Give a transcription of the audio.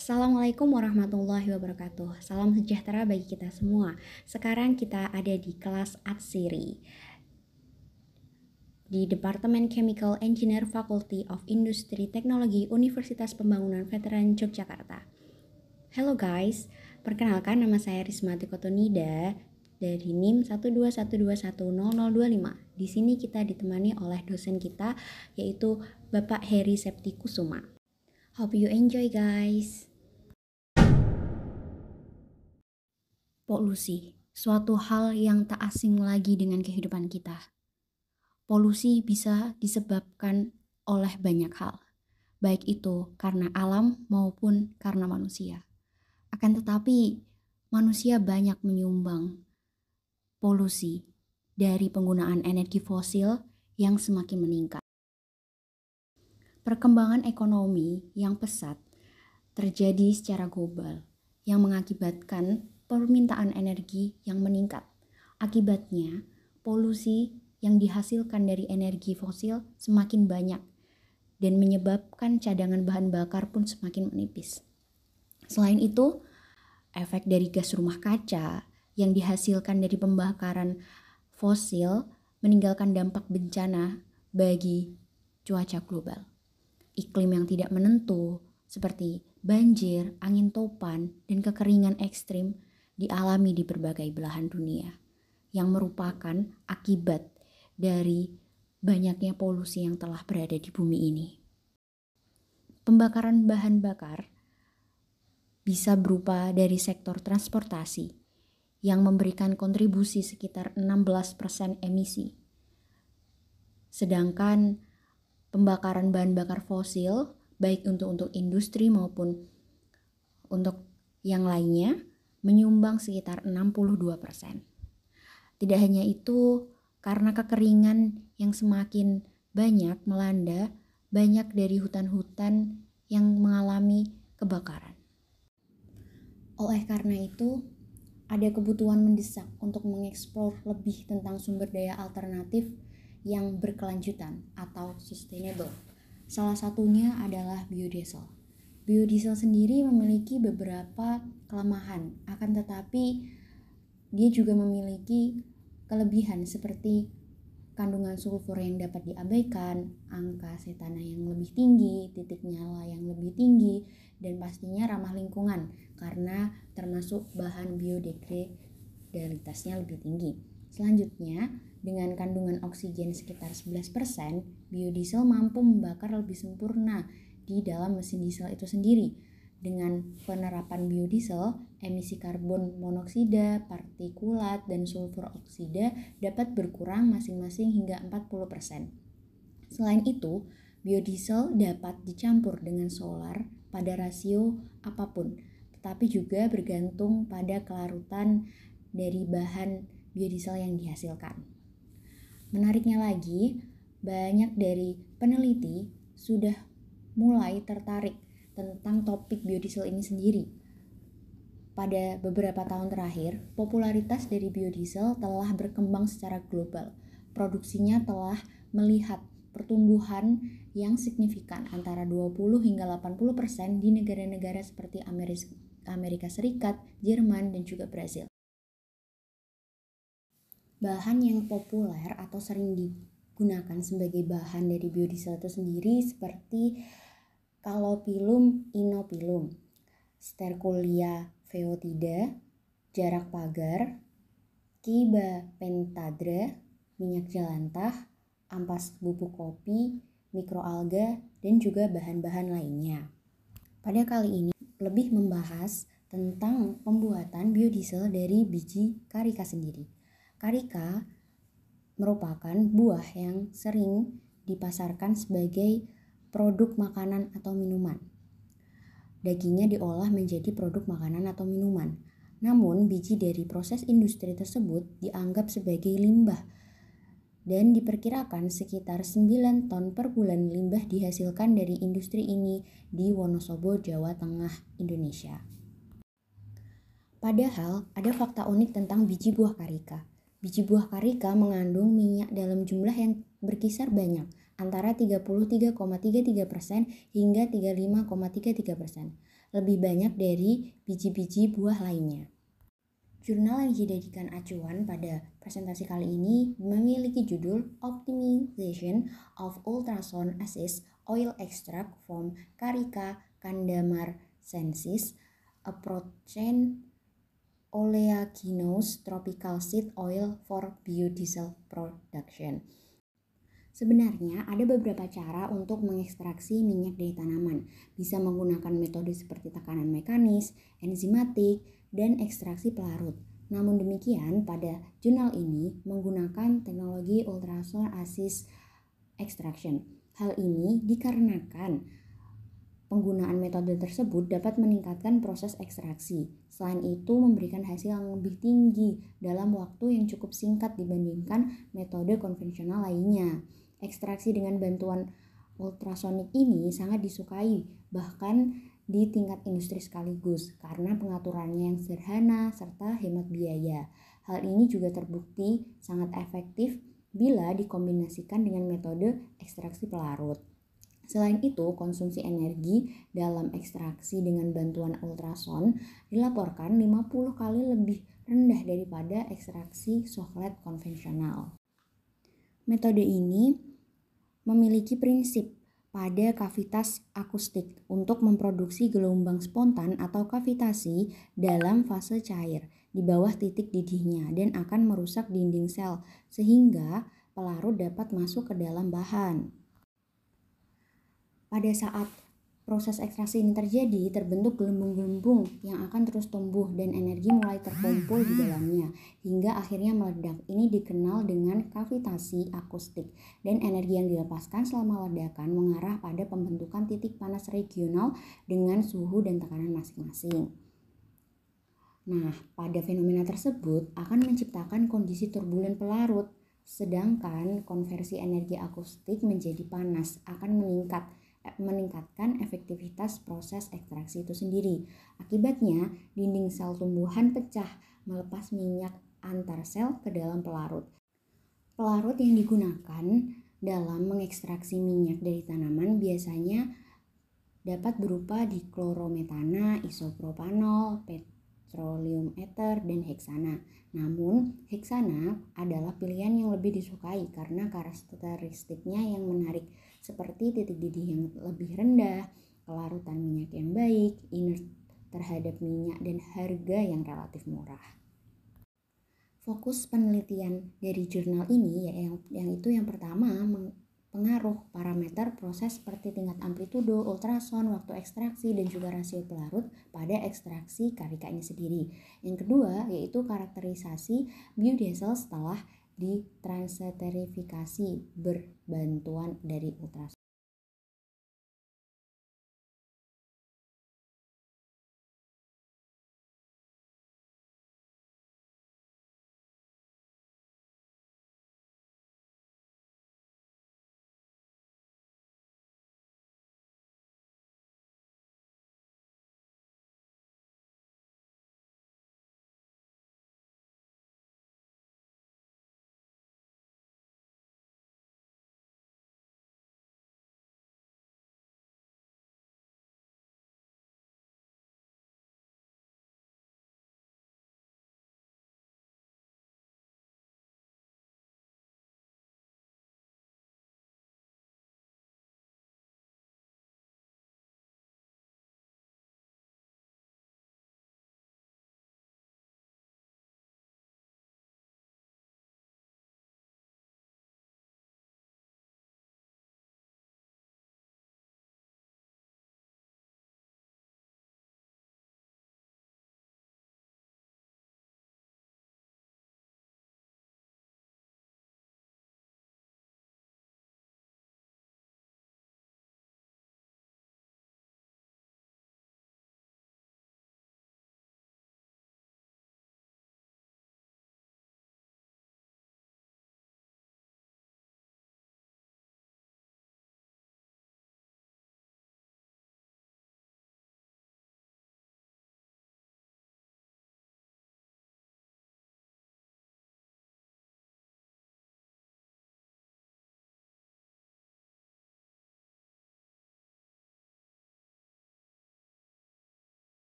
Assalamualaikum warahmatullahi wabarakatuh. Salam sejahtera bagi kita semua. Sekarang kita ada di kelas Atsiri di Departemen Chemical Engineer Faculty of Industry Teknologi Universitas Pembangunan Veteran Yogyakarta. Hello guys, perkenalkan nama saya Rismati Kotonida dari NIM 121210025. Di sini kita ditemani oleh dosen kita yaitu Bapak Heri Septi Kusuma. Hope you enjoy guys. Polusi, suatu hal yang tak asing lagi dengan kehidupan kita. Polusi bisa disebabkan oleh banyak hal, baik itu karena alam maupun karena manusia. Akan tetapi, manusia banyak menyumbang polusi dari penggunaan energi fosil yang semakin meningkat. Perkembangan ekonomi yang pesat terjadi secara global yang mengakibatkan permintaan energi yang meningkat. Akibatnya, polusi yang dihasilkan dari energi fosil semakin banyak dan menyebabkan cadangan bahan bakar pun semakin menipis. Selain itu, efek dari gas rumah kaca yang dihasilkan dari pembakaran fosil meninggalkan dampak bencana bagi cuaca global. Iklim yang tidak menentu seperti banjir, angin topan, dan kekeringan ekstrim dialami di berbagai belahan dunia yang merupakan akibat dari banyaknya polusi yang telah berada di bumi ini. Pembakaran bahan bakar bisa berupa dari sektor transportasi yang memberikan kontribusi sekitar 16% emisi. Sedangkan pembakaran bahan bakar fosil baik untuk industri maupun untuk yang lainnya menyumbang sekitar 62%. Tidak hanya itu, karena kekeringan yang semakin banyak melanda, banyak dari hutan-hutan yang mengalami kebakaran. Oleh karena itu, ada kebutuhan mendesak untuk mengeksplor lebih tentang sumber daya alternatif yang berkelanjutan atau sustainable. Salah satunya adalah biodiesel. Biodiesel sendiri memiliki beberapa kelemahan, akan tetapi dia juga memiliki kelebihan seperti kandungan sulfur yang dapat diabaikan, angka setana yang lebih tinggi, titik nyala yang lebih tinggi, dan pastinya ramah lingkungan karena termasuk bahan biodegradabilitasnya lebih tinggi. Selanjutnya, dengan kandungan oksigen sekitar 11%, biodiesel mampu membakar lebih sempurna di dalam mesin diesel itu sendiri. Dengan penerapan biodiesel, emisi karbon monoksida, partikulat, dan sulfur oksida dapat berkurang masing-masing hingga 40%. Selain itu, biodiesel dapat dicampur dengan solar pada rasio apapun, tetapi juga bergantung pada kelarutan dari bahan biodiesel yang dihasilkan. Menariknya lagi, banyak dari peneliti sudah mulai tertarik tentang topik biodiesel ini sendiri. Pada beberapa tahun terakhir, popularitas dari biodiesel telah berkembang secara global. Produksinya telah melihat pertumbuhan yang signifikan antara 20 hingga 80% di negara-negara seperti Amerika Serikat, Jerman, dan juga Brasil. Bahan yang populer atau sering digunakan sebagai bahan dari biodiesel itu sendiri seperti Calophyllum inophyllum, Sterculia foetida, jarak pagar, Kiba pentadra, minyak jelantah, ampas bubuk kopi, mikroalga, dan juga bahan-bahan lainnya. Pada kali ini lebih membahas tentang pembuatan biodiesel dari biji karika sendiri. Karika merupakan buah yang sering dipasarkan sebagai produk makanan atau minuman. Dagingnya diolah menjadi produk makanan atau minuman. Namun, biji dari proses industri tersebut dianggap sebagai limbah dan diperkirakan sekitar 9 ton per bulan limbah dihasilkan dari industri ini di Wonosobo, Jawa Tengah, Indonesia. Padahal, ada fakta unik tentang biji buah karika. Biji buah karika mengandung minyak dalam jumlah yang berkisar banyak, antara 33,33% hingga 35,33%. lebih banyak dari biji-biji buah lainnya. Jurnal yang dijadikan acuan pada presentasi kali ini memiliki judul Optimization of Ultrasound Assist Oil Extract from Carica candamarcensis, a protein oleaginous tropical seed oil for biodiesel production. Sebenarnya ada beberapa cara untuk mengekstraksi minyak dari tanaman. Bisa menggunakan metode seperti tekanan mekanis, enzimatik, dan ekstraksi pelarut. Namun demikian, pada jurnal ini menggunakan teknologi ultrasound assist extraction. Hal ini dikarenakan penggunaan metode tersebut dapat meningkatkan proses ekstraksi. Selain itu, memberikan hasil yang lebih tinggi dalam waktu yang cukup singkat dibandingkan metode konvensional lainnya. Ekstraksi dengan bantuan ultrasonik ini sangat disukai, bahkan di tingkat industri sekaligus, karena pengaturannya yang sederhana serta hemat biaya. Hal ini juga terbukti sangat efektif bila dikombinasikan dengan metode ekstraksi pelarut. Selain itu, konsumsi energi dalam ekstraksi dengan bantuan ultrasound dilaporkan 50 kali lebih rendah daripada ekstraksi soflet konvensional. Metode ini memiliki prinsip pada kavitas akustik untuk memproduksi gelombang spontan atau kavitasi dalam fase cair di bawah titik didihnya dan akan merusak dinding sel sehingga pelarut dapat masuk ke dalam bahan. Pada saat proses ekstraksi ini terjadi, terbentuk gelembung-gelembung yang akan terus tumbuh dan energi mulai terkumpul di dalamnya hingga akhirnya meledak. Ini dikenal dengan kavitasi akustik, dan energi yang dilepaskan selama ledakan mengarah pada pembentukan titik panas regional dengan suhu dan tekanan masing-masing. Nah, pada fenomena tersebut akan menciptakan kondisi turbulen pelarut, sedangkan konversi energi akustik menjadi panas akan meningkatkan efektivitas proses ekstraksi itu sendiri. Akibatnya, dinding sel tumbuhan pecah, melepas minyak antar sel ke dalam pelarut. Pelarut yang digunakan dalam mengekstraksi minyak dari tanaman biasanya dapat berupa diklorometana, isopropanol, petroleum ether, dan heksana. Namun, heksana adalah pilihan yang lebih disukai karena karakteristiknya yang menarik, seperti titik didih yang lebih rendah, kelarutan minyak yang baik, inert terhadap minyak, dan harga yang relatif murah. Fokus penelitian dari jurnal ini yang pertama pengaruh parameter proses seperti tingkat amplitudo, ultrasound, waktu ekstraksi, dan juga rasio pelarut pada ekstraksi Carica ini sendiri. Yang kedua yaitu karakterisasi biodiesel setelah ditransesterifikasi berbantuan dari ultrasound.